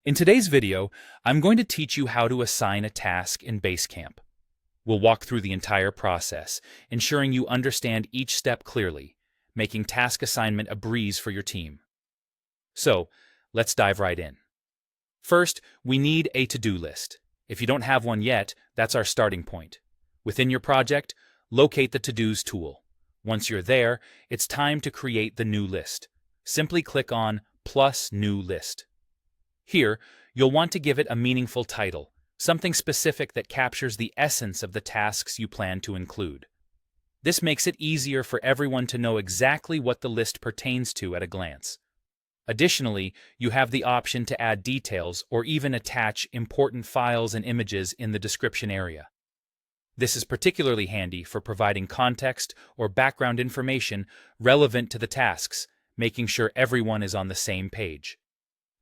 In today's video, I'm going to teach you how to assign a task in Basecamp. We'll walk through the entire process, ensuring you understand each step clearly, making task assignment a breeze for your team. So, let's dive right in. First, we need a to-do list. If you don't have one yet, that's our starting point. Within your project, locate the To-Dos tool. Once you're there, it's time to create the new list. Simply click on Plus New List. Here, you'll want to give it a meaningful title, something specific that captures the essence of the tasks you plan to include. This makes it easier for everyone to know exactly what the list pertains to at a glance. Additionally, you have the option to add details or even attach important files and images in the description area. This is particularly handy for providing context or background information relevant to the tasks, making sure everyone is on the same page.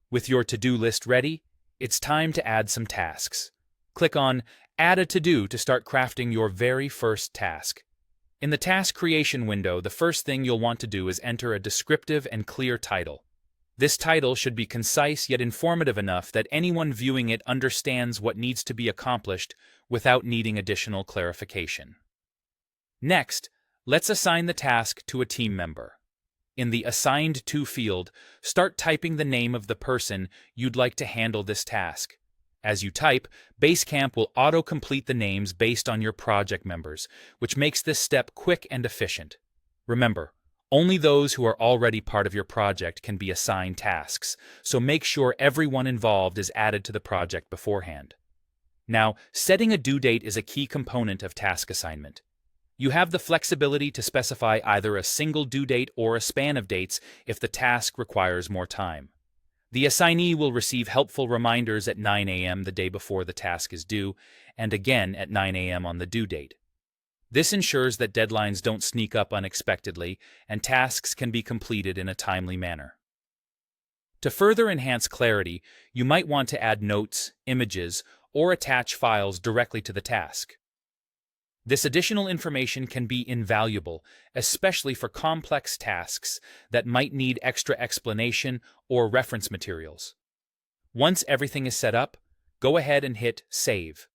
With your to-do list ready, it's time to add some tasks. Click on Add a To-Do to start crafting your very first task. In the task creation window, the first thing you'll want to do is enter a descriptive and clear title. This title should be concise yet informative enough that anyone viewing it understands what needs to be accomplished without needing additional clarification. Next, let's assign the task to a team member. In the Assigned To field, start typing the name of the person you'd like to handle this task. As you type, Basecamp will auto-complete the names based on your project members, which makes this step quick and efficient. Remember, only those who are already part of your project can be assigned tasks, so make sure everyone involved is added to the project beforehand. Now, setting a due date is a key component of task assignment. You have the flexibility to specify either a single due date or a span of dates if the task requires more time. The assignee will receive helpful reminders at 9 a.m. the day before the task is due, and again at 9 a.m. on the due date. This ensures that deadlines don't sneak up unexpectedly and tasks can be completed in a timely manner. To further enhance clarity, you might want to add notes, images, or attach files directly to the task. This additional information can be invaluable, especially for complex tasks that might need extra explanation or reference materials. Once everything is set up, go ahead and hit Save.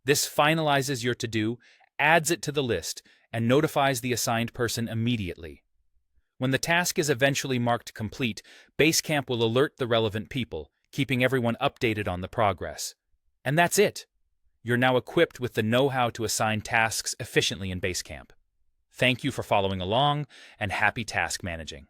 This finalizes your to-do, adds it to the list, and notifies the assigned person immediately. When the task is eventually marked complete, Basecamp will alert the relevant people, keeping everyone updated on the progress. And that's it! You're now equipped with the know-how to assign tasks efficiently in Basecamp. Thank you for following along, and happy task managing.